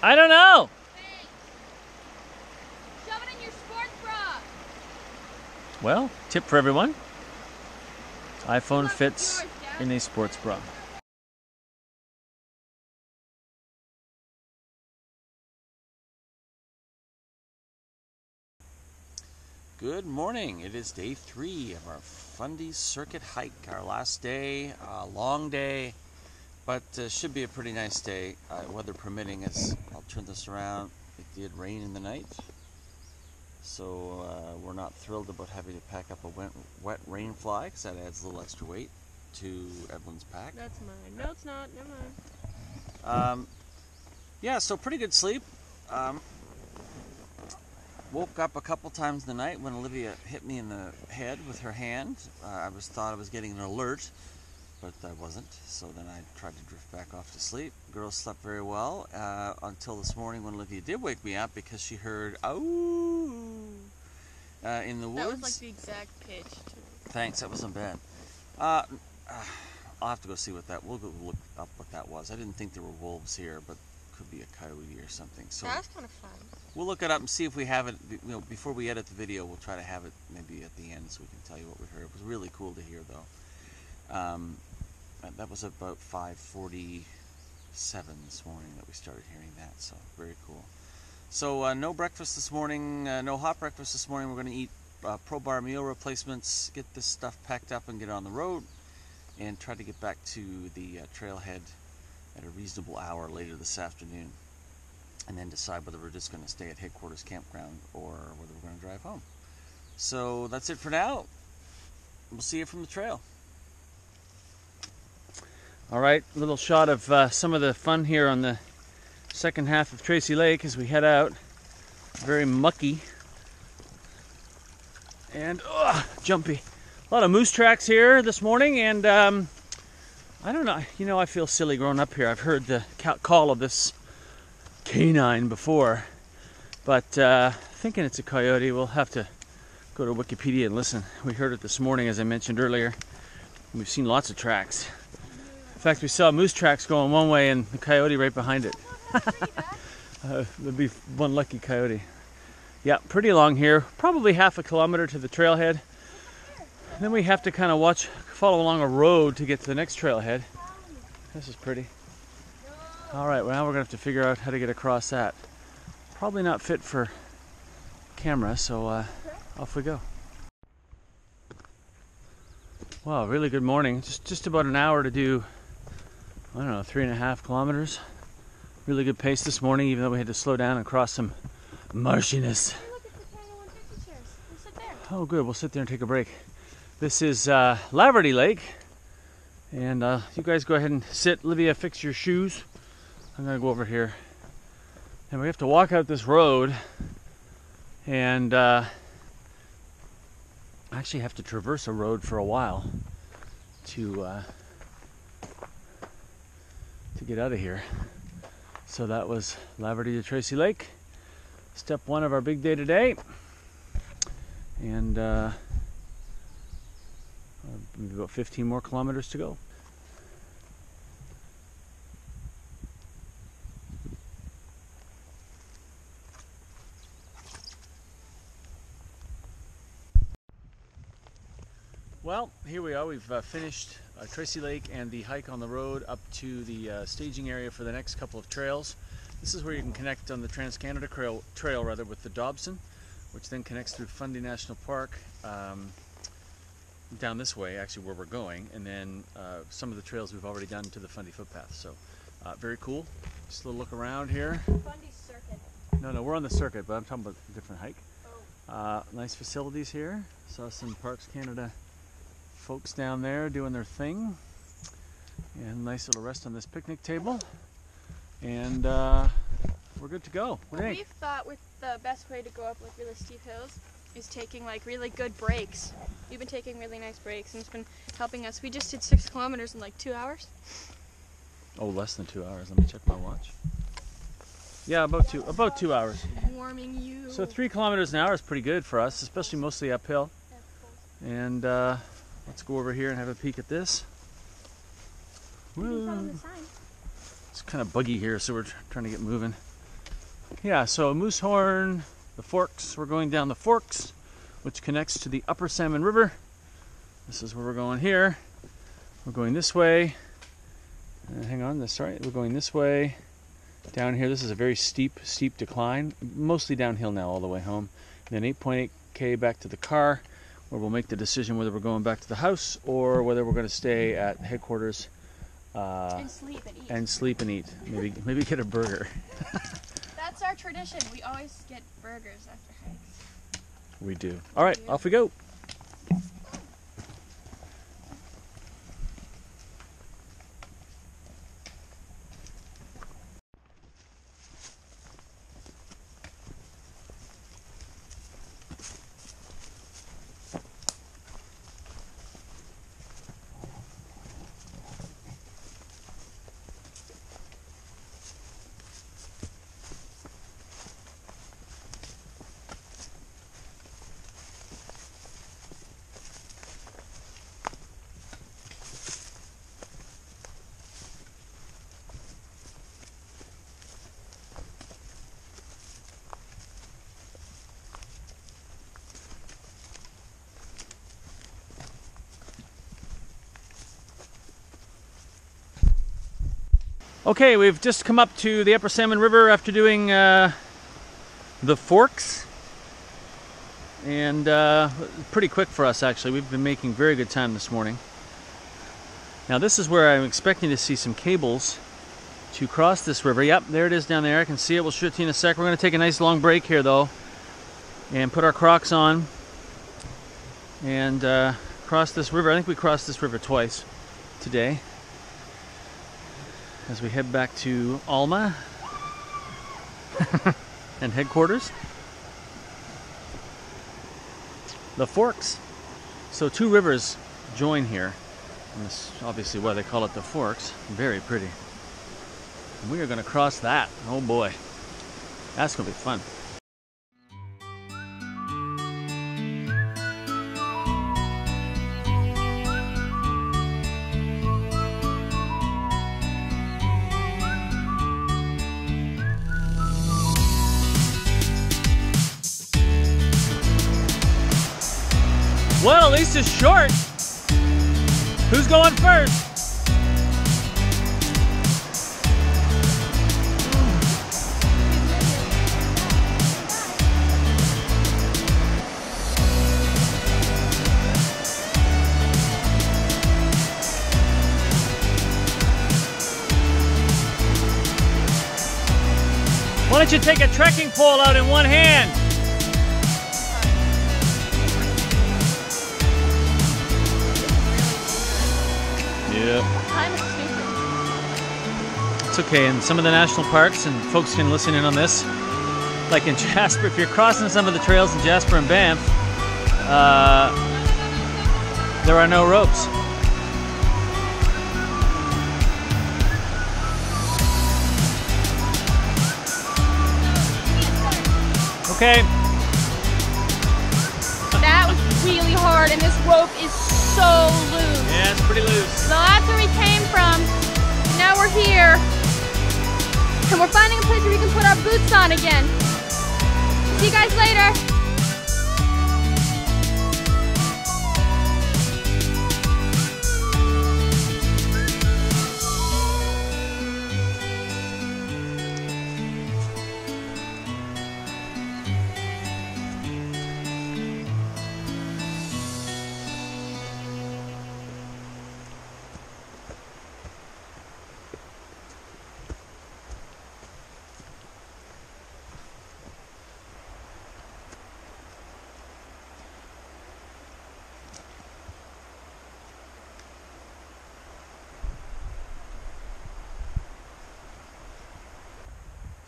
I don't know. Thanks. Shove it in your sports bra. Well, tip for everyone. iPhone Look, fits yours, Dad. in a sports bra. Good morning. It is day 3 of our Fundy Circuit hike. Our last day, a long day, but should be a pretty nice day, weather permitting. As I'll turn this around, it did rain in the night, so we're not thrilled about having to pack up a wet rain fly, because that adds a little extra weight to Evelyn's pack. That's mine. No, it's not. Never mind. Yeah, so pretty good sleep. Woke up a couple times in the night when Olivia hit me in the head with her hand. I thought I was getting an alert, but I wasn't. So then I tried to drift back off to sleep. Girls slept very well until this morning when Olivia did wake me up because she heard "ow" in the woods. That was like the exact pitch, too. Thanks, that wasn't bad. I'll have to go see what that. We'll go look up what that was. I didn't think there were wolves here, but could be a coyote or something. So That was kind of fun. we'll look it up and see if we have it. Before we edit the video, we'll try to have it maybe at the end so we can tell you what we heard. It was really cool to hear, though. That was about 5:47 this morning that we started hearing that. So very cool. So no breakfast this morning. No hot breakfast this morning. We're going to eat Pro Bar meal replacements. Get this stuff packed up and get on the road, and try to get back to the trailhead at a reasonable hour later this afternoon, and then decide whether we're just going to stay at headquarters campground or whether we're going to drive home. So that's it for now. We'll see you from the trail. All right, a little shot of some of the fun here on the second half of Tracy Lake as we head out. Very mucky and jumpy. A lot of moose tracks here this morning, and I don't know, I feel silly growing up here. I've heard the call of this canine before, but thinking it's a coyote. We'll have to go to Wikipedia and listen. We heard it this morning, as I mentioned earlier. We've seen lots of tracks. In fact, we saw moose tracks going one way and the coyote right behind it. There'd be one lucky coyote. Yeah, pretty long here. Probably half a kilometer to the trailhead. And then we have to kind of follow along a road to get to the next trailhead. This is pretty. All right, well, now we're gonna have to figure out how to get across that. Probably not fit for camera, so off we go. Wow, really good morning. Just about an hour to do, I don't know, 3.5 kilometers. Really good pace this morning, even though we had to slow down and cross some marshiness. Look at the tiny 150 chairs. We'll sit there. Oh, good. We'll sit there and take a break. This is Laverty Lake, and you guys go ahead and sit. Olivia, fix your shoes. I'm gonna go over here, and we have to walk out this road, and actually have to traverse a road for a while to get out of here. So that was Laverty to Tracy Lake, step 1 of our big day today, and maybe about 15 more kilometers to go. Well, here we are. We've finished Tracy Lake and the hike on the road up to the staging area for the next couple of trails. This is where you can connect on the Trans-Canada Trail with the Dobson, which then connects through Fundy National Park down this way, actually where we're going, and then some of the trails we've already done to the Fundy footpath. So very cool. Just a little look around here. Fundy Circuit. No, we're on the circuit, but I'm talking about a different hike. Oh. Nice facilities here. Saw some Parks Canada folks down there doing their thing, and nice little rest on this picnic table, and we're good to go. What do you think? We've thought with the best way to go up like really steep hills is taking like really good breaks. We've been taking really nice breaks, and it's been helping us. We just did 6 kilometers in like 2 hours. Oh, less than 2 hours. Let me check my watch. Yeah, about two hours. Warming you. So 3 kilometers an hour is pretty good for us, especially mostly uphill. And let's go over here and have a peek at this. Woo. It's kind of buggy here, so we're trying to get moving. Yeah, so Moosehorn, the Forks, we're going down the Forks, which connects to the Upper Salmon River. This is where we're going here. We're going this way. Hang on, that's right. We're going this way. Down here, this is a very steep decline. Mostly downhill now all the way home. And then 8.8K back to the car, where we'll make the decision whether we're going back to the house or whether we're going to stay at headquarters and sleep and eat. And sleep and eat. Maybe get a burger. That's our tradition. We always get burgers after hikes. We do. All right, off we go. Okay, we've just come up to the Upper Salmon River after doing the Forks, and pretty quick for us actually. We've been making very good time this morning. Now this is where I'm expecting to see some cables to cross this river. Yep, there it is down there. I can see it. We'll show it to you in a sec. We're going to take a nice long break here though and put our Crocs on and cross this river. I think we crossed this river twice today as we head back to Alma and headquarters. The Forks. So two rivers join here, and that's obviously why they call it the Forks. Very pretty. And we are going to cross that. Oh boy, that's going to be fun. Well, at least it's short. Who's going first? Why don't you take a trekking pole out in one hand? Yeah. It's okay, in some of the national parks, and folks can listen in on this, like in Jasper, if you're crossing some of the trails in Jasper and Banff, there are no ropes. Okay. That was really hard, and this rope is so loose. Yeah, it's pretty loose. So that's where we came from. Now we're here. And we're finding a place where we can put our boots on again. See you guys later.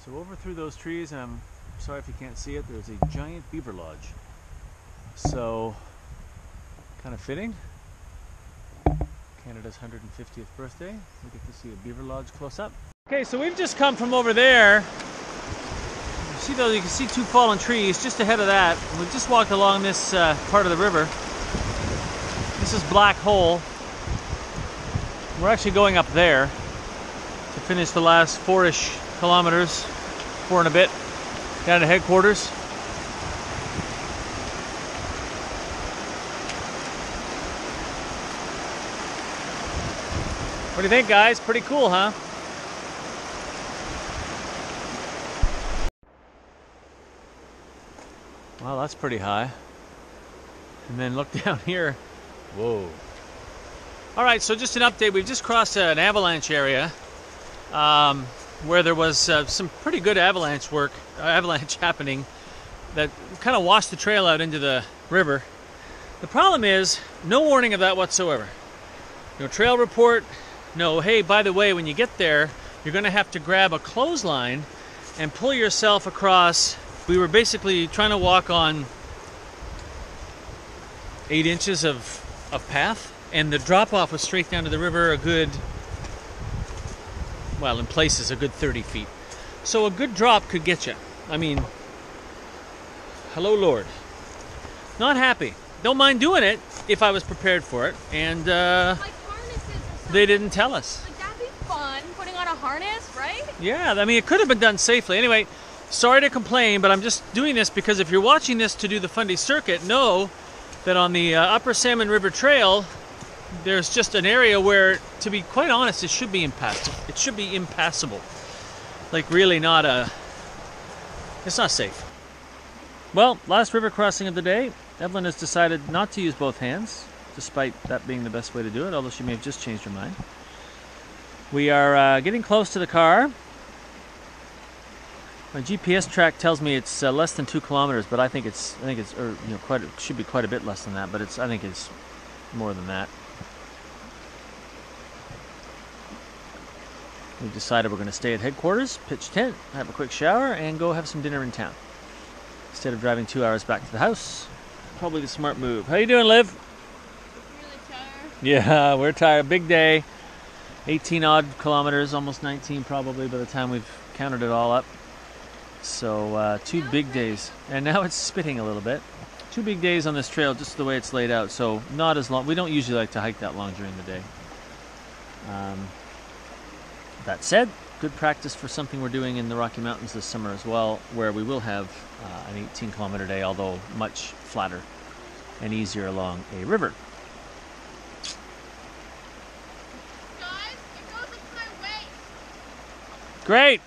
So over through those trees, and I'm sorry if you can't see it, there's a giant beaver lodge. So, kind of fitting. Canada's 150th birthday. We get to see a beaver lodge close up. Okay, so we've just come from over there. You see those? You can see two fallen trees just ahead of that. We just walked along this part of the river. This is Black Hole. We're actually going up there to finish the last 4-ish kilometers, 4 and a bit, Down to headquarters. What do you think, guys? Pretty cool, huh? Well, that's pretty high. And then look down here. Whoa. All right, so just an update. We've just crossed an avalanche area where there was some pretty good avalanche happening that kind of washed the trail out into the river. The problem is no warning of that whatsoever. No trail report. No, hey, by the way, when you get there, you're going to have to grab a clothesline and pull yourself across. We were basically trying to walk on 8 inches of path, and the drop-off was straight down to the river a good, well, in places, a good 30 feet. So a good drop could get you. I mean, hello, Lord. Not happy. Don't mind doing it if I was prepared for it, and they didn't tell us. Like, that'd be fun, putting on a harness, right? Yeah, I mean, it could have been done safely. Anyway, sorry to complain, but I'm just doing this because if you're watching this to do the Fundy Circuit, know that on the Upper Salmon River Trail, there's just an area where, to be quite honest, it should be impassable. It should be impassable. Like, really not it's not safe. Well, last river crossing of the day. Evelyn has decided not to use both hands, despite that being the best way to do it, although she may have just changed her mind. We are getting close to the car. My GPS track tells me it's less than 2 kilometers, but I think it's should be quite a bit less than that, but I think it's more than that. We've decided we're going to stay at headquarters, pitch tent, have a quick shower, and go have some dinner in town instead of driving 2 hours back to the house. Probably the smart move. How you doing, Liv? Really tired. Yeah, we're tired. Big day. 18 odd kilometers, almost 19 probably by the time we've counted it all up. So 2 big days. And now it's spitting a little bit. 2 big days on this trail, just the way it's laid out. So not as long. We don't usually like to hike that long during the day. That said, good practice for something we're doing in the Rocky Mountains this summer as well, where we will have an 18-kilometer day, although much flatter and easier along a river. Guys, it goes up to my waist. Great!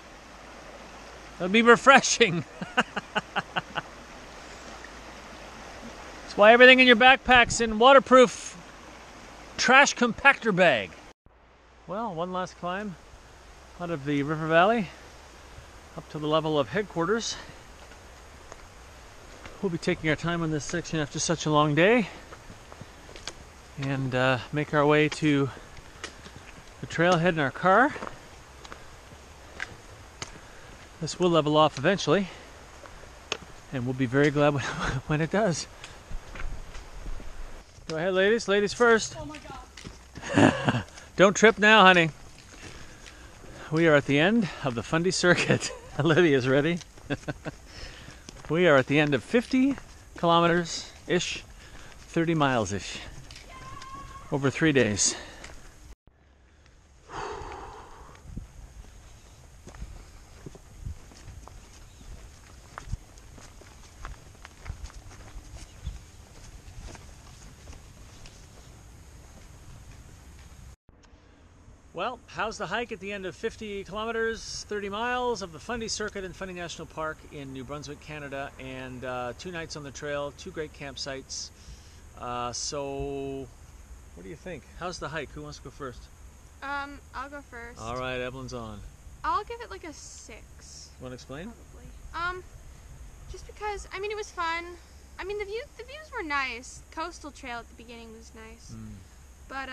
That'll be refreshing. That's why everything in your backpack's in waterproof trash compactor bag. Well, one last climb out of the river valley up to the level of headquarters. We'll be taking our time on this section after such a long day and make our way to the trailhead in our car. This will level off eventually, and we'll be very glad when it does. Go ahead, ladies. Ladies first. Oh my God. Don't trip now, honey. We are at the end of the Fundy Circuit. Lydia's ready. We are at the end of 50 kilometers-ish, 30 miles-ish, over 3 days. Well, how's the hike at the end of 50 kilometers, 30 miles of the Fundy Circuit in Fundy National Park in New Brunswick, Canada, and 2 nights on the trail, 2 great campsites. So, what do you think? How's the hike? Who wants to go first? I'll go first. All right, Evelyn's on. I'll give it like a 6. Want to explain? Probably. Just because, I mean, it was fun. I mean, the views were nice. Coastal trail at the beginning was nice. But,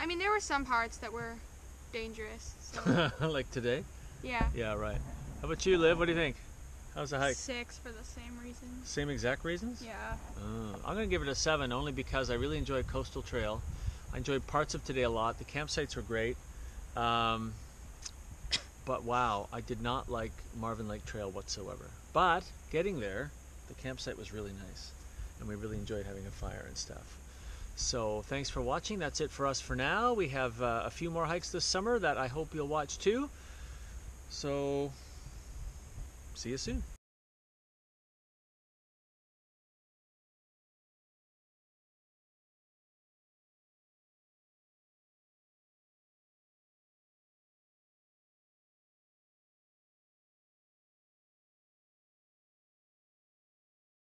I mean, there were some parts that were dangerous. So. Like today? Yeah. Yeah, right. How about you, Liv? What do you think? How's the hike? 6 for the same reasons. Same exact reasons? Yeah. I'm going to give it a 7 only because I really enjoyed Coastal Trail. I enjoyed parts of today a lot. The campsites were great. But wow, I did not like Marvin Lake Trail whatsoever. But getting there, the campsite was really nice. And we really enjoyed having a fire and stuff. So thanks for watching. That's it for us for now. We have a few more hikes this summer that I hope you'll watch too. So see you soon.